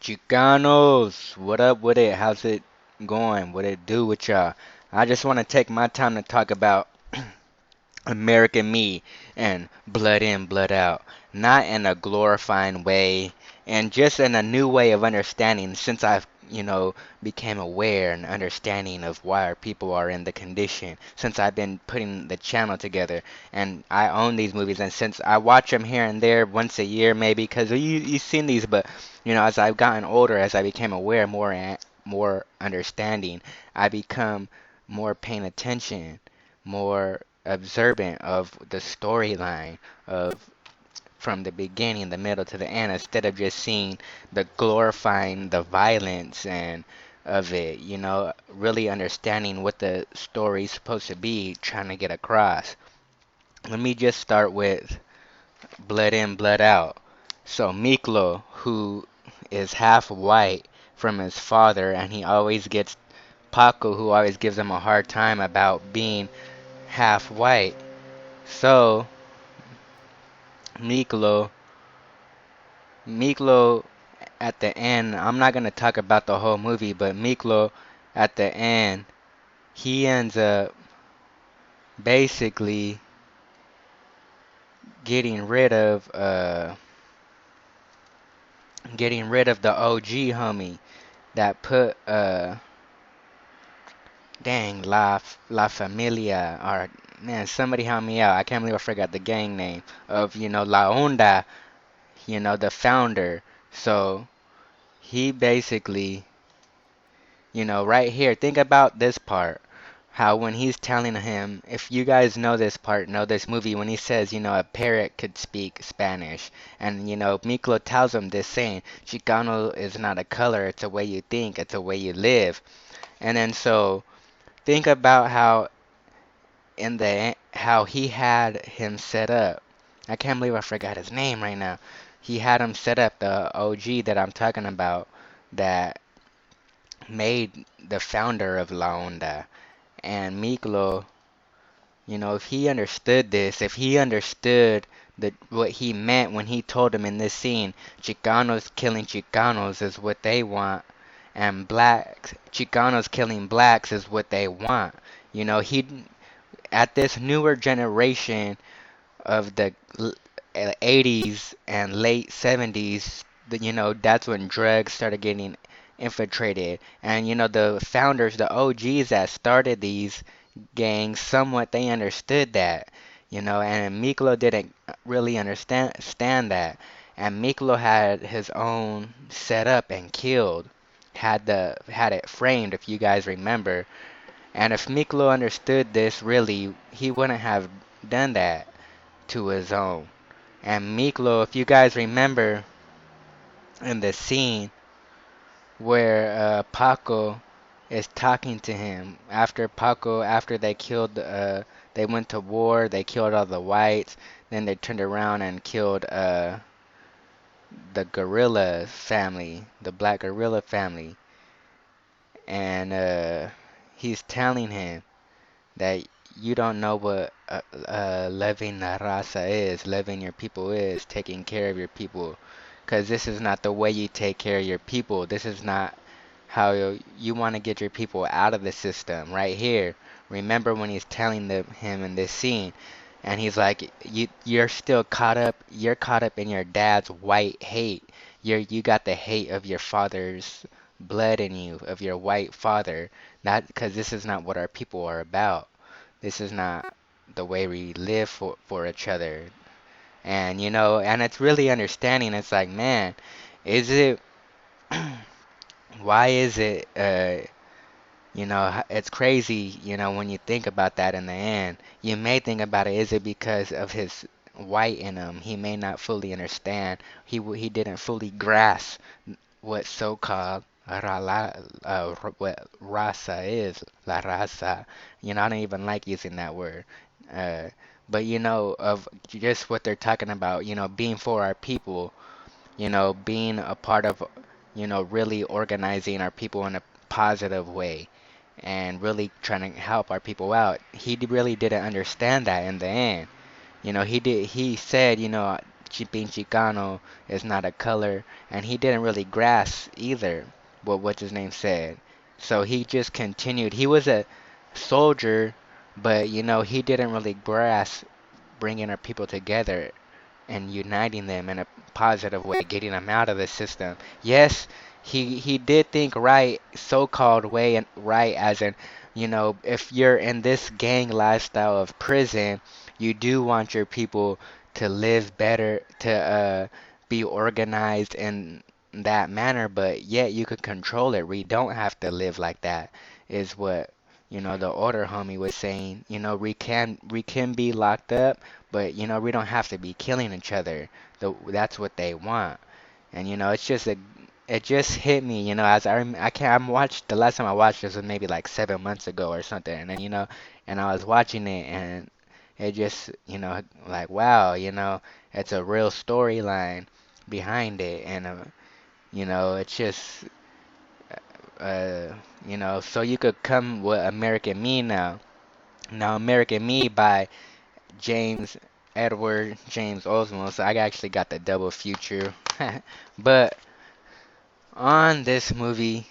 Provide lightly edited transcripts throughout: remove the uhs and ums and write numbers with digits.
Chicanos, what up with it? How's it going? What it do with y'all? I just want to take my time to talk about American me and blood in, blood out. Not in a glorifying way, and just in a new way of understanding since I've, became aware and understanding of why our people are in the condition. Since I've been putting the channel together and I own these movies, and since I watch them here and there once a year maybe, because you've seen these, but as I've gotten older, as I became aware more and more understanding, I become more paying attention, more observant of the storyline of from the beginning, the middle to the end, instead of just seeing the glorifying the violence and of it, really understanding what the story's supposed to be trying to get across. Let me just start with blood in, blood out. So Miklo, who is half white from his father, and he always gets Paco, who always gives him a hard time about being half white. So Miklo, Miklo at the end, I'm not gonna talk about the whole movie, but Miklo at the end, he ends up basically getting rid of the OG homie that put dang La Familia, or man, somebody help me out. I can't believe I forgot the gang name of La Onda, the founder. So he basically, right here, think about this part. How when he's telling him, if you guys know this part, know this movie, when he says, a parrot could speak Spanish, and Miklo tells him this saying, Chicano is not a color, it's a way you think, it's a way you live. And then so think about how how he had him set up. I can't believe I forgot his name right now. He had him set up, the OG that I'm talking about, that made the founder of La Onda. And Miklo, if he understood this, if he understood what he meant when he told him in this scene, Chicanos killing Chicanos is what they want, and blacks, Chicanos killing blacks is what they want. He at this newer generation of the 80s and late 70s, that's when drugs started getting infiltrated. And, the founders, the OGs that started these gangs, somewhat they understood that, and Miklo didn't really understand that. And Miklo had his own set up and killed, had it framed, if you guys remember. And if Miklo understood this really, he wouldn't have done that to his own. And Miklo, if you guys remember in the scene where Paco is talking to him after they killed, they went to war, they killed all the whites, then they turned around and killed the gorilla family, the black gorilla family, and he's telling him that you don't know what loving la raza is, loving your people is, taking care of your people. Because this is not the way you take care of your people. This is not how you want to get your people out of the system. Right here, remember when he's telling him in this scene, and he's like, you're still caught up. You're caught up in your dad's white hate. You got the hate of your father's blood in you, of your white father. Not because this is not what our people are about. This is not the way we live for each other. And and it's really understanding. It's like, man, is it why is it it's crazy, when you think about that in the end. You may think about it, is it because of his white in him? He may not fully understand. He didn't fully grasp what so-called what raza is, la raza. I don't even like using that word. Uh, but of just what they're talking about, being for our people, being a part of, really organizing our people in a positive way and really trying to help our people out. He really didn't understand that in the end. He said, being Chicano is not a color, and he didn't really grasp either what what's his name said. So he just continued. He was a soldier, but he didn't really grasp bringing our people together and uniting them in a positive way, getting them out of the system. Yes, he did think right, so-called way and right as in, if you're in this gang lifestyle of prison, you do want your people to live better, to be organized in that manner, but yet you could control it. We don't have to live like that, is what the older homie was saying. We can be locked up, but we don't have to be killing each other. That's what they want. And it just hit me, as I can't, I watched the last time I watched this was maybe like 7 months ago or something. And then and I was watching it, and it just like, wow, it's a real storyline behind it. And it's just so you could come with American Me now. Now American Me by James Edward James Osmo. So I actually got the double feature. But on this movie,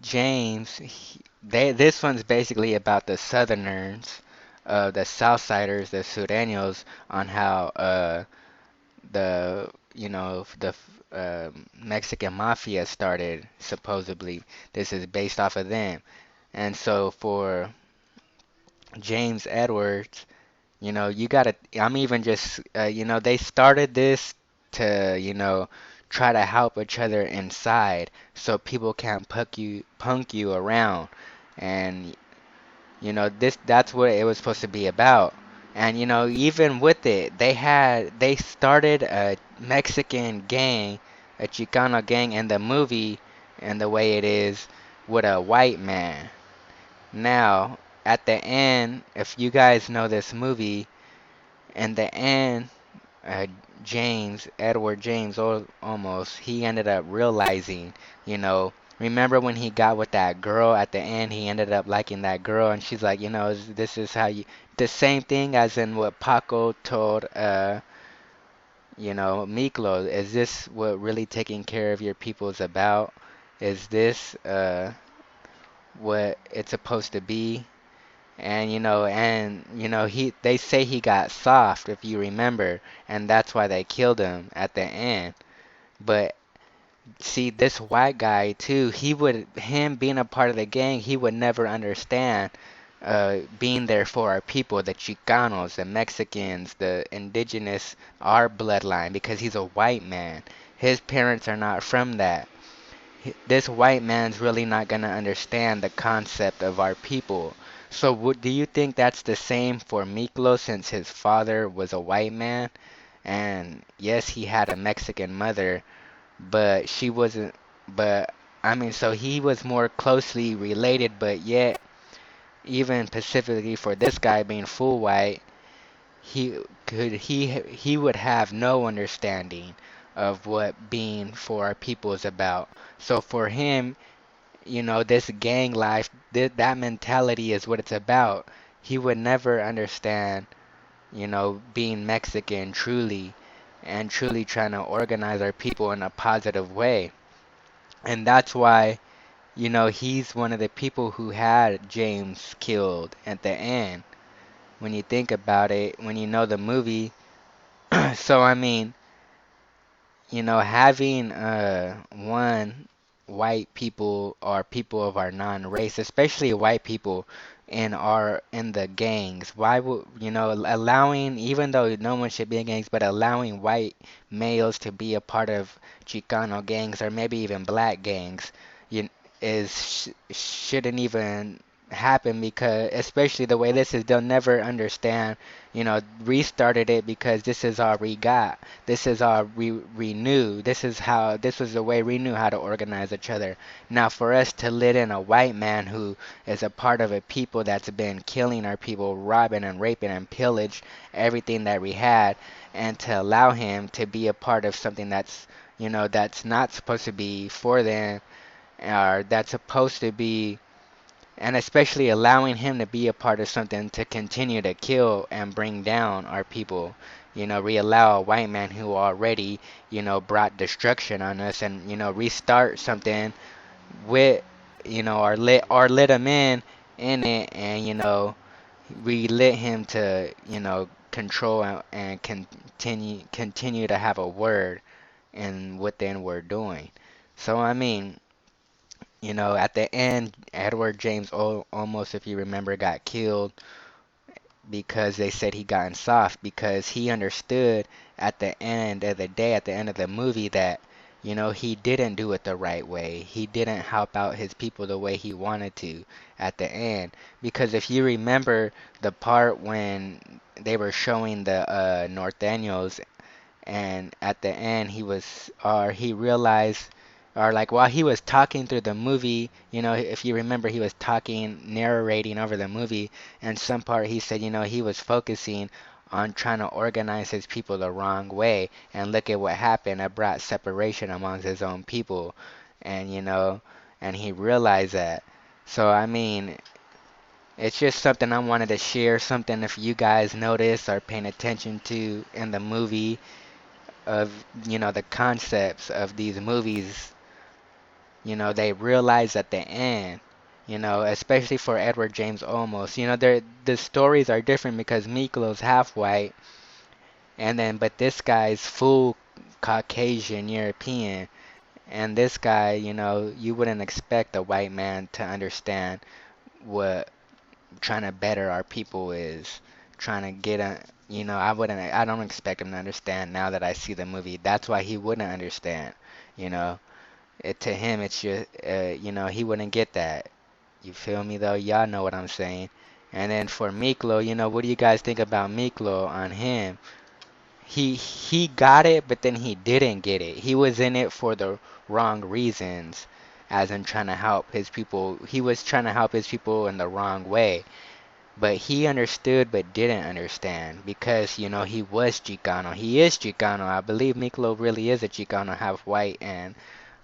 this one's basically about the Southerners, the Southsiders, the Sureños, on how the Mexican mafia started. Supposedly, this is based off of them. And so for James Edwards, you gotta, I'm even just, they started this to, try to help each other inside so people can't punk you around. And, that's what it was supposed to be about. And, even with it, they started a Mexican gang, a Chicano gang in the movie, and the way it is with a white man. Now, at the end, if you guys know this movie, in the end, uh, Edward James, almost, he ended up realizing, remember when he got with that girl at the end, he ended up liking that girl, and she's like, this is how you, the same thing as in what Paco told, Miklo, is this what really taking care of your people is about? Is this, what it's supposed to be? And they say he got soft, if you remember, and that's why they killed him at the end. But see, this white guy too, him being a part of the gang, he would never understand being there for our people, the Chicanos, the Mexicans, the indigenous, our bloodline, because he's a white man. His parents are not from that. This white man's really not going to understand the concept of our people. So do you think that's the same for Miklo, since his father was a white man? And yes, he had a Mexican mother, but she wasn't, but I mean, so he was more closely related, but yet, even specifically for this guy being full white, he would have no understanding of what being for our people is about. So for him, this gang life, that mentality is what it's about. He would never understand, being Mexican truly, and truly trying to organize our people in a positive way. And that's why, he's one of the people who had James killed at the end. When you think about it, when you know the movie. So I mean, having one, white people or people of our non-race, especially white people in the gangs. Why would allowing, even though no one should be in gangs, but allowing white males to be a part of Chicano gangs or maybe even black gangs, you shouldn't even happen, because especially the way this is, they'll never understand. Restarted it because this is all we got. This is all we knew. This was the way we knew how to organize each other. Now for us to let in a white man who is a part of a people that's been killing our people, robbing and raping and pillage everything that we had, and to allow him to be a part of something that's not supposed to be for them, or that's supposed to be, and especially allowing him to be a part of something to continue to kill and bring down our people. reallow a white man who already, brought destruction on us and, restart something with, or lit him in it and, we lit him to, control and continue to have a word in what then we're doing. So I mean, at the end, Edward James almost, if you remember, got killed because they said he gotten soft because he understood at the end of the day, at the end of the movie, that he didn't do it the right way. He didn't help out his people the way he wanted to at the end. Because if you remember the part when they were showing the Norteños and at the end he was or he realized or like while he was talking through the movie, if you remember he was talking narrating over the movie and some part he said, he was focusing on trying to organize his people the wrong way and look at what happened. It brought separation amongst his own people and and he realized that. So I mean, it's just something I wanted to share, something if you guys notice or paying attention to in the movie of the concepts of these movies, they realize at the end, especially for Edward James Olmos, the stories are different because Miklo's half white and then but this guy's full Caucasian European and this guy, you wouldn't expect a white man to understand what trying to better our people is, trying to get a, I don't expect him to understand now that I see the movie. That's why he wouldn't understand, you know. To him, it's just, he wouldn't get that. You feel me though? Y'all know what I'm saying. And then for Miklo, what do you guys think about Miklo on him? He got it, but then he didn't get it. He was in it for the wrong reasons, as in trying to help his people. He was trying to help his people in the wrong way. But he understood but didn't understand because, he was Chicano. He is Chicano. I believe Miklo really is a Chicano, half white and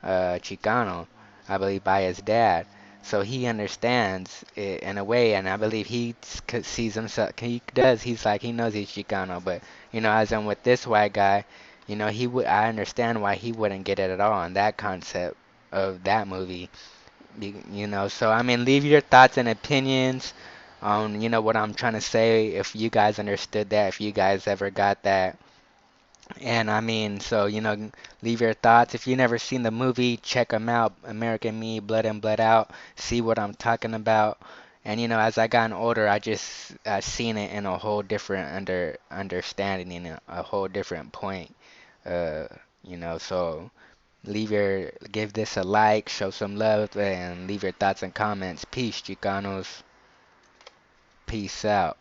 Chicano, I believe, by his dad. So he understands it in a way, and I believe he sees himself, he does, he's like, he knows he's Chicano. But, as I'm with this white guy, I understand why he wouldn't get it at all on that concept of that movie. So I mean, leave your thoughts and opinions on, what I'm trying to say, if you guys understood that, if you guys ever got that. And I mean, so, leave your thoughts. If you never seen the movie, check them out. American Me, Blood In, Blood Out. See what I'm talking about. And, as I gotten older, I seen it in a whole different understanding, in a whole different point. Uh, so give this a like, show some love, and leave your thoughts and comments. Peace, Chicanos. Peace out.